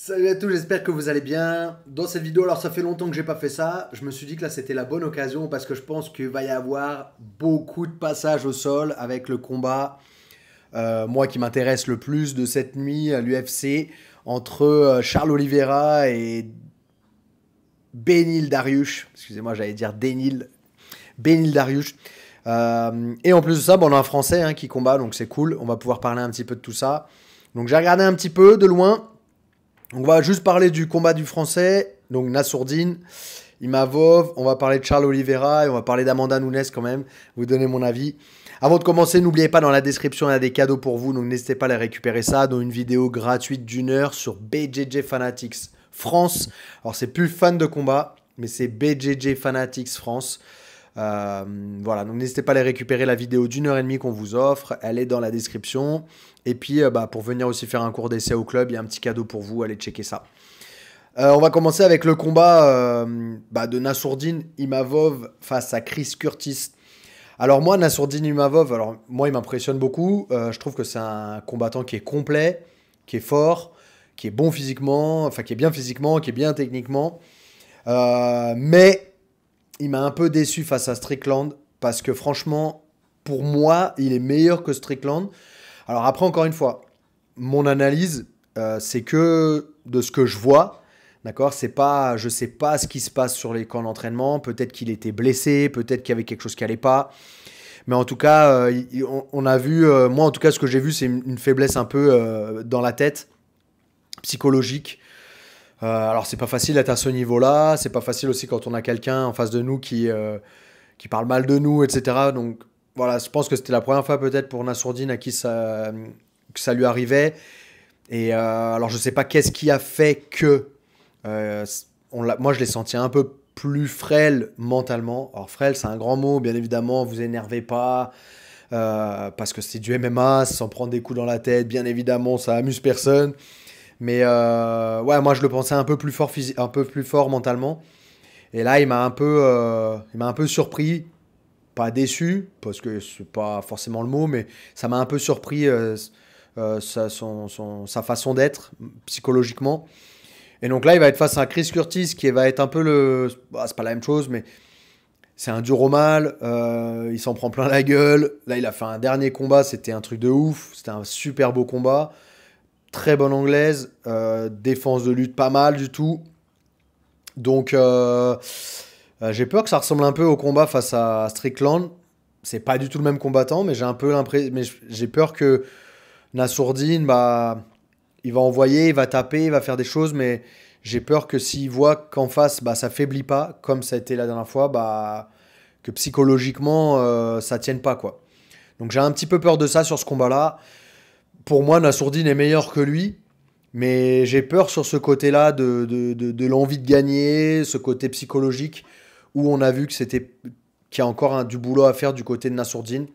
Salut à tous, j'espère que vous allez bien. Dans cette vidéo, alors ça fait longtemps que j'ai pas fait ça. Je me suis dit que là c'était la bonne occasion parce que je pense qu'il va y avoir beaucoup de passages au sol avec le combat, moi qui m'intéresse le plus de cette nuit à l'UFC entre Charles Oliveira et Benil Dariush. Excusez-moi, j'allais dire Denil. Benil Dariush. Et en plus de ça, bon, on a un Français qui combat, donc c'est cool. On va pouvoir parler un petit peu de tout ça. Donc j'ai regardé un petit peu de loin. On va juste parler du combat du Français, donc Nassourdine, Imavov, on va parler de Charles Oliveira et on va parler d'Amanda Nunes quand même, vous donner mon avis. Avant de commencer, n'oubliez pas, dans la description, il y a des cadeaux pour vous, donc n'hésitez pas à les récupérer ça, dans une vidéo gratuite d'1 heure sur BJJ Fanatics France. Alors c'est plus fan de combat, mais c'est BJJ Fanatics France. Voilà, donc n'hésitez pas à les récupérer, la vidéo d'1 heure et demie qu'on vous offre, elle est dans la description. Et puis pour venir aussi faire un cours d'essai au club, il y a un petit cadeau pour vous, allez checker ça. On va commencer avec le combat de Nassourdine Imavov face à Chris Curtis. Alors moi, Nassourdine Imavov, alors moi il m'impressionne beaucoup, je trouve que c'est un combattant qui est complet, qui est fort, qui est bon physiquement, enfin qui est bien physiquement, qui est bien techniquement, mais il m'a un peu déçu face à Strickland, parce que franchement, pour moi, il est meilleur que Strickland. Alors après, encore une fois, mon analyse, c'est que de ce que je vois, d'accord, c'est pas, je sais pas ce qui se passe sur les camps d'entraînement, peut-être qu'il était blessé, peut-être qu'il y avait quelque chose qui allait pas, mais en tout cas, on a vu, moi en tout cas, ce que j'ai vu, c'est une faiblesse un peu dans la tête, psychologique. Alors c'est pas facile d'être à ce niveau-là, c'est pas facile aussi quand on a quelqu'un en face de nous qui parle mal de nous, etc. Donc voilà, je pense que c'était la première fois peut-être pour Nassourdine à qui que ça lui arrivait. Et alors je sais pas qu'est-ce qui a fait que euh, moi je l'ai senti un peu plus frêle mentalement. Alors frêle c'est un grand mot, bien évidemment, vous énervez pas. Parce que c'est du MMA, sans prendre des coups dans la tête, bien évidemment, ça amuse personne. Mais ouais, moi je le pensais un peu plus fort, un peu plus fort mentalement. Et là, il m'a un peu surpris, pas déçu, parce que c'est pas forcément le mot, mais ça m'a un peu surpris sa façon d'être psychologiquement. Et donc là, il va être face à Chris Curtis, qui va être un peu le, bah, c'est pas la même chose, mais c'est un dur au mal. Il s'en prend plein la gueule. Là, il a fait un dernier combat, c'était un truc de ouf, c'était un super beau combat. Très bonne anglaise, défense de lutte pas mal du tout. Donc j'ai peur que ça ressemble un peu au combat face à Strickland. C'est pas du tout le même combattant, mais j'ai un peu l'impression, mais j'ai peur que Nassourdine, bah, il va envoyer, il va taper, il va faire des choses, mais j'ai peur que s'il voit qu'en face, bah, ça faiblit pas, comme ça a été la dernière fois, bah, que psychologiquement, ça tienne pas, quoi. Donc j'ai un petit peu peur de ça sur ce combat-là. Pour moi, Nassourdine est meilleur que lui, mais j'ai peur sur ce côté-là de l'envie de gagner, ce côté psychologique, où on a vu que qu'il y a encore du boulot à faire du côté de Nassourdine.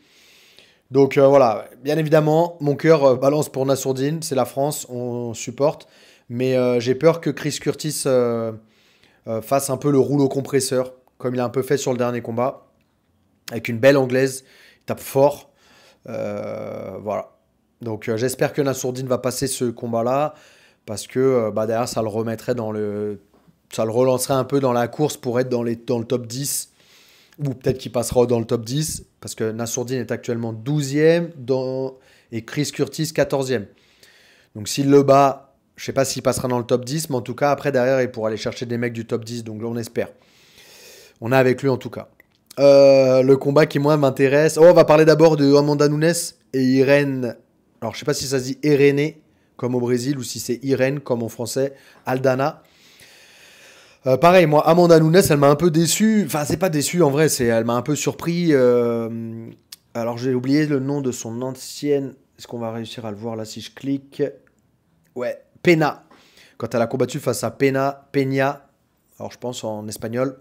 Donc voilà, bien évidemment, mon cœur balance pour Nassourdine, c'est la France, on supporte, mais j'ai peur que Chris Curtis fasse un peu le rouleau compresseur, comme il a un peu fait sur le dernier combat, avec une belle anglaise, il tape fort, voilà. Donc j'espère que Nassourdine va passer ce combat-là parce que bah, derrière ça le remettrait ça le relancerait un peu dans la course pour être dans le top 10 ou peut-être qu'il passera dans le top 10 parce que Nassourdine est actuellement 12e et Chris Curtis 14e. Donc s'il le bat, je sais pas s'il passera dans le top 10, mais en tout cas après derrière il pourra aller chercher des mecs du top 10, donc on espère. On est avec lui en tout cas. Le combat qui moi m'intéresse, on va parler d'abord de Amanda Nunes et Irene. Alors, je sais pas si ça se dit Irene, comme au Brésil, ou si c'est Irene, comme en français, Aldana. Pareil, moi, Amanda Nunes, elle m'a un peu déçu. Enfin, c'est pas déçu, en vrai, elle m'a un peu surpris. Alors, j'ai oublié le nom de son ancienne... Est-ce qu'on va réussir à le voir, là, si je clique? Ouais, Pena. Quand elle a combattu face à Peña, alors je pense en espagnol.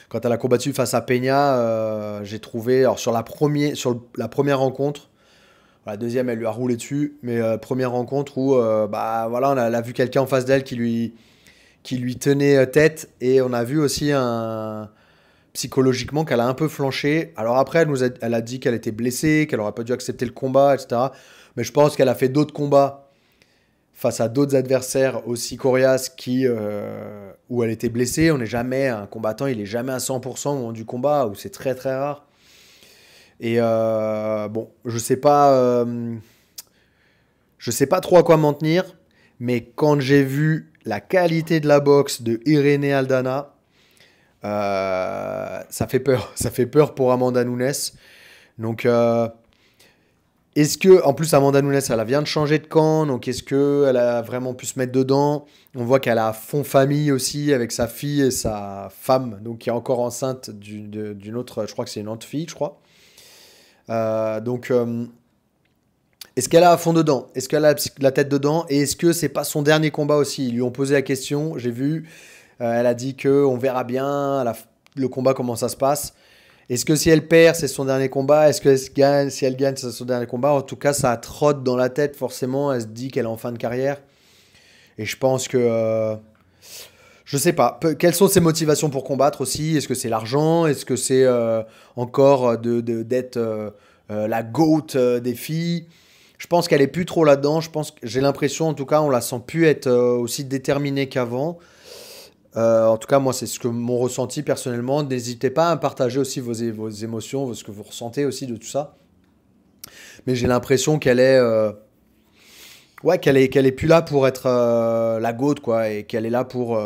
Quand elle a combattu face à Peña, j'ai trouvé... Alors, sur la première rencontre, la deuxième, elle lui a roulé dessus. Mais première rencontre où bah, voilà, elle a vu quelqu'un en face d'elle qui lui tenait tête. Et on a vu aussi psychologiquement qu'elle a un peu flanché. Alors après, elle a dit qu'elle était blessée, qu'elle aurait pas dû accepter le combat, etc. Mais je pense qu'elle a fait d'autres combats face à d'autres adversaires aussi coriaces où elle était blessée. Un combattant, il est jamais à 100% au moment du combat, où c'est très très rare. Et bon, je sais pas trop à quoi m'en tenir, mais quand j'ai vu la qualité de la boxe de Irene Aldana, ça fait peur. Ça fait peur pour Amanda Nunes. Donc, est-ce que, en plus, Amanda Nunes, elle vient de changer de camp, donc est-ce qu'elle a vraiment pu se mettre dedans? On voit qu'elle a à fond famille aussi, avec sa fille et sa femme, donc qui est encore enceinte d'une autre, je crois que c'est une autre fille, je crois. Donc, est-ce qu'elle a à fond dedans? Est-ce qu'elle a la tête dedans? Et est-ce que c'est pas son dernier combat aussi? Ils lui ont posé la question, j'ai vu, elle a dit qu'on verra bien le combat, comment ça se passe. Est-ce que si elle perd, c'est son dernier combat? Est-ce que si elle gagne, c'est son dernier combat? En tout cas, ça trotte dans la tête, forcément. Elle se dit qu'elle est en fin de carrière. Et je pense que... je sais pas. Quelles sont ses motivations pour combattre aussi? Est-ce que c'est l'argent? Est-ce que c'est encore d'être la GOAT des filles? Je pense qu'elle est plus trop là-dedans. J'ai l'impression, en tout cas, on la sent plus être aussi déterminée qu'avant. En tout cas, moi, c'est ce que mon ressenti personnellement. N'hésitez pas à partager aussi vos émotions, ce que vous ressentez aussi de tout ça. Mais j'ai l'impression qu'elle est plus là pour être la GOAT, quoi, et qu'elle est là pour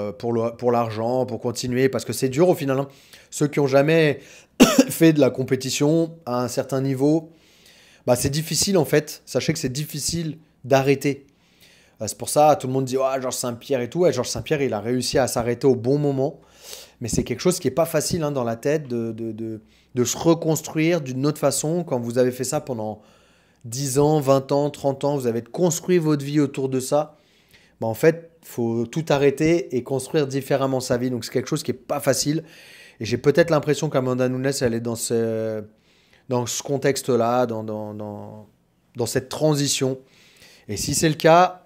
l'argent, pour continuer, parce que c'est dur au final, hein. Ceux qui ont jamais fait de la compétition à un certain niveau, bah, c'est difficile en fait. Sachez que c'est difficile d'arrêter. C'est pour ça, tout le monde dit oh, Georges Saint-Pierre et tout. Ouais, Georges Saint-Pierre, il a réussi à s'arrêter au bon moment. Mais c'est quelque chose qui n'est pas facile, hein, dans la tête de se reconstruire d'une autre façon. Quand vous avez fait ça pendant 10 ans, 20 ans, 30 ans, vous avez construit votre vie autour de ça. Bah, en fait, il faut tout arrêter et construire différemment sa vie. Donc c'est quelque chose qui n'est pas facile. Et j'ai peut-être l'impression qu'Amanda Nunes, elle est dans ce contexte-là, dans cette transition. Et si c'est le cas,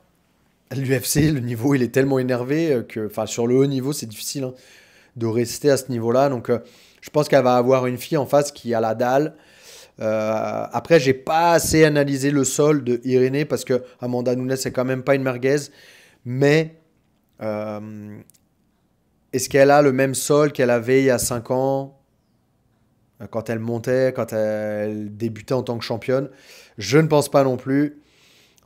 l'UFC, le niveau, il est tellement énervé que, enfin, sur le haut niveau, c'est difficile, hein, de rester à ce niveau-là. Donc, je pense qu'elle va avoir une fille en face qui a la dalle. Après, j'ai pas assez analysé le sol de Irene parce que Amanda Nunes, c'est quand même pas une merguez. Mais est-ce qu'elle a le même sol qu'elle avait il y a 5 ans, quand elle montait, quand elle débutait en tant que championne? Je ne pense pas non plus.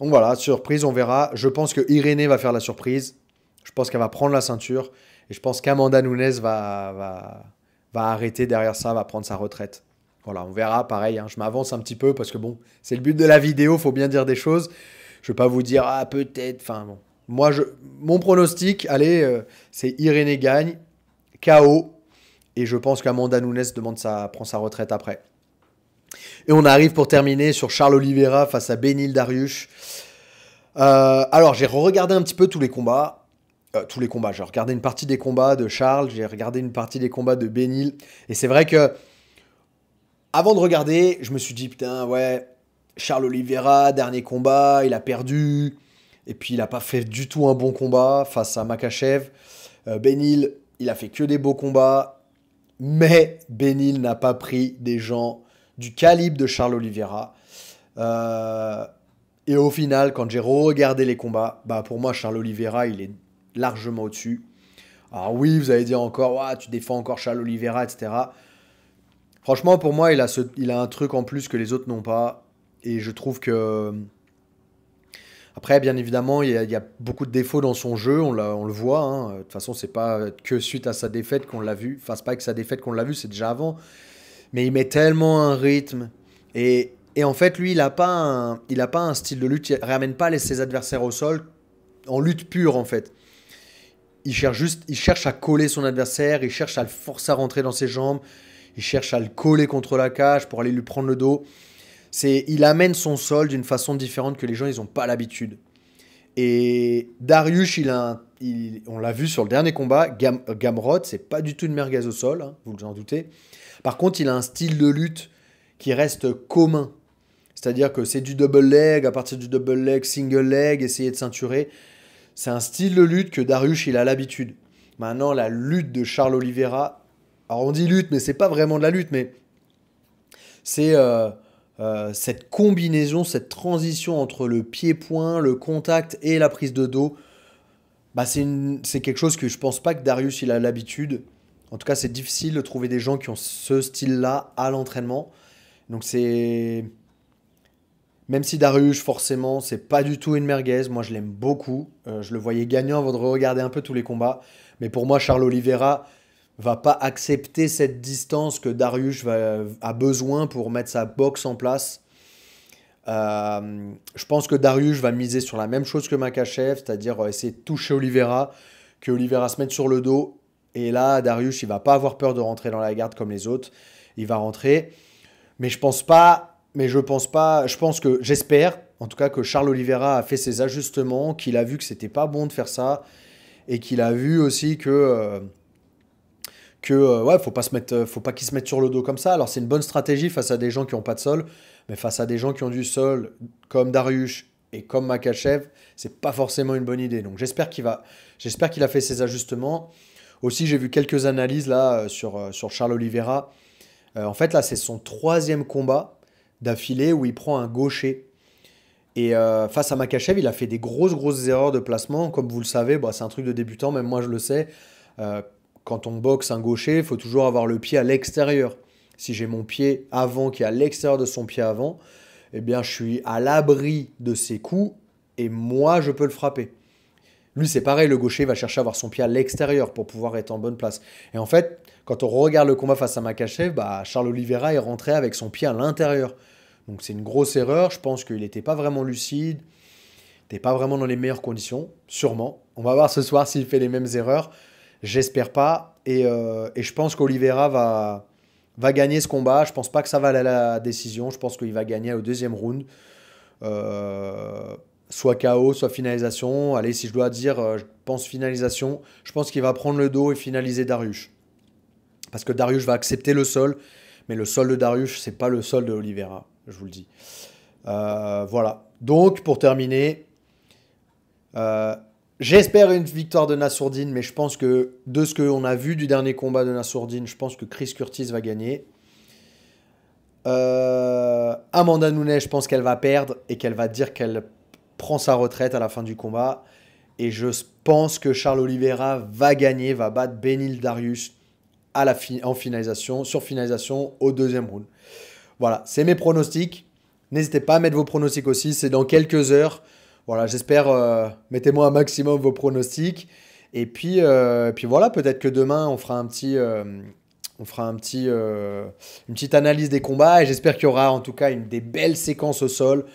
Donc voilà, surprise, on verra. Je pense que Irene va faire la surprise. Je pense qu'elle va prendre la ceinture. Et je pense qu'Amanda Nunes va arrêter derrière ça, va prendre sa retraite. Voilà, on verra, pareil, hein, je m'avance un petit peu parce que bon, c'est le but de la vidéo, faut bien dire des choses. Je ne vais pas vous dire, ah peut-être, enfin bon. Moi, mon pronostic, allez, c'est Irene gagne, KO. Et je pense qu'Amanda Nunes prend sa retraite après. Et on arrive pour terminer sur Charles Oliveira face à Beneil Dariush. Alors, j'ai regardé un petit peu tous les combats. J'ai regardé une partie des combats de Charles, j'ai regardé une partie des combats de Beneil. Et c'est vrai que, avant de regarder, je me suis dit, putain, ouais, Charles Oliveira, dernier combat, il a perdu. Et puis, il n'a pas fait du tout un bon combat face à Makhachev. Beneil, il a fait que des beaux combats. Mais Beneil n'a pas pris des gens du calibre de Charles Oliveira. Et au final, quand j'ai regardé les combats, bah pour moi, Charles Oliveira, il est largement au-dessus. Alors oui, vous allez dire encore, ouais, tu défends encore Charles Oliveira, etc. Franchement, pour moi, il a un truc en plus que les autres n'ont pas. Et je trouve que... Après, bien évidemment, il y a beaucoup de défauts dans son jeu, on le voit, hein. De toute façon, c'est pas que suite à sa défaite qu'on l'a vu. Enfin, c'est pas que sa défaite qu'on l'a vu, c'est déjà avant. Mais il met tellement un rythme. Et en fait, lui, il a pas un style de lutte. Il ramène pas ses adversaires au sol en lutte pure, en fait. Il cherche à coller son adversaire. Il cherche à le forcer à rentrer dans ses jambes. Il cherche à le coller contre la cage pour aller lui prendre le dos. Il amène son sol d'une façon différente que les gens, ils n'ont pas l'habitude. Et Dariush, on l'a vu sur le dernier combat, Gamrot, c'est pas du tout une merguez au sol, hein, vous vous en doutez. Par contre, il a un style de lutte qui reste commun. C'est-à-dire que c'est du double leg, à partir du double leg, single leg, essayer de ceinturer. C'est un style de lutte que Dariush, il a l'habitude. Maintenant, la lutte de Charles Oliveira, alors on dit lutte, mais c'est pas vraiment de la lutte, mais c'est cette combinaison, cette transition entre le pied-point, le contact et la prise de dos, bah c'est quelque chose que je pense pas que Darius il a l'habitude. En tout cas, c'est difficile de trouver des gens qui ont ce style-là à l'entraînement. Donc c'est... Même si Darius, forcément, c'est pas du tout une merguez, moi je l'aime beaucoup. Je le voyais gagnant avant de regarder un peu tous les combats. Mais pour moi, Charles Oliveira va pas accepter cette distance que a besoin pour mettre sa boxe en place. Je pense que Darius va miser sur la même chose que Makhachev, c'est-à-dire essayer de toucher Oliveira, que Oliveira se mette sur le dos. Et là, Darius, il va pas avoir peur de rentrer dans la garde comme les autres. Il va rentrer. Mais je pense pas, j'espère, en tout cas, que Charles Oliveira a fait ses ajustements, qu'il a vu que c'était pas bon de faire ça, et qu'il a vu aussi ouais, faut pas qu'il se mette sur le dos comme ça. Alors c'est une bonne stratégie face à des gens qui n'ont pas de sol, mais face à des gens qui ont du sol, comme Darius et comme Makhachev, c'est pas forcément une bonne idée. Donc j'espère qu'il a fait ses ajustements. Aussi, j'ai vu quelques analyses là sur Charles Oliveira. En fait, là, c'est son troisième combat d'affilée où il prend un gaucher. Et face à Makhachev, il a fait des grosses erreurs de placement. Comme vous le savez, bah, c'est un truc de débutant, même moi je le sais. Euh, Quand on boxe un gaucher, il faut toujours avoir le pied à l'extérieur. Si j'ai mon pied avant qui est à l'extérieur de son pied avant, eh bien je suis à l'abri de ses coups et moi je peux le frapper. Lui c'est pareil, le gaucher va chercher à avoir son pied à l'extérieur pour pouvoir être en bonne place. Et en fait, quand on regarde le combat face à Makhachev, bah, Charles Oliveira est rentré avec son pied à l'intérieur. Donc c'est une grosse erreur, je pense qu'il n'était pas vraiment lucide, il n'était pas vraiment dans les meilleures conditions, sûrement. On va voir ce soir s'il fait les mêmes erreurs. J'espère pas. Et je pense qu'Oliveira va gagner ce combat. Je pense pas que ça va aller à la décision. Je pense qu'il va gagner au deuxième round. Euh, Soit KO, soit finalisation. Allez, si je dois dire, je pense finalisation. Je pense qu'il va prendre le dos et finaliser Darius. Parce que Darius va accepter le sol. Mais le sol de Darius, c'est pas le sol de Oliveira. Je vous le dis. Voilà. Donc, pour terminer, euh, j'espère une victoire de Nassourdine, mais je pense que de ce qu'on a vu du dernier combat de Nassourdine, je pense que Chris Curtis va gagner. Amanda Nunes, je pense qu'elle va perdre et qu'elle va dire qu'elle prend sa retraite à la fin du combat. Et je pense que Charles Oliveira va gagner, va battre Benil Darius en finalisation, sur finalisation au deuxième round. Voilà, c'est mes pronostics. N'hésitez pas à mettre vos pronostics aussi, c'est dans quelques heures. Voilà, j'espère, mettez-moi un maximum vos pronostics. Et puis voilà, peut-être que demain, une petite analyse des combats. Et j'espère qu'il y aura en tout cas des belles séquences au sol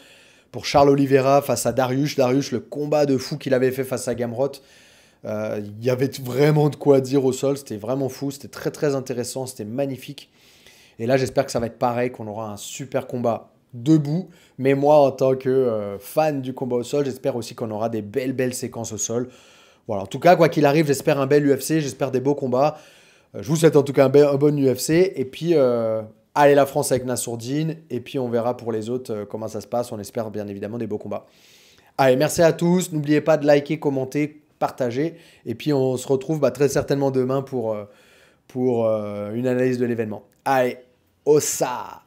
pour Charles Oliveira face à Darius. Darius, le combat de fou qu'il avait fait face à Gamrot. Il y avait vraiment de quoi dire au sol. C'était vraiment fou. C'était très très intéressant. C'était magnifique. Et là, j'espère que ça va être pareil, qu'on aura un super combat debout. Mais moi, en tant que fan du combat au sol, j'espère aussi qu'on aura des belles séquences au sol. Voilà. En tout cas, quoi qu'il arrive, j'espère un bel UFC, j'espère des beaux combats. Je vous souhaite en tout cas un bon UFC. Et puis, allez la France avec Nassourdine. Et puis, on verra pour les autres comment ça se passe. On espère bien évidemment des beaux combats. Allez, merci à tous. N'oubliez pas de liker, commenter, partager. Et puis, on se retrouve très certainement demain pour une analyse de l'événement. Allez, au ça!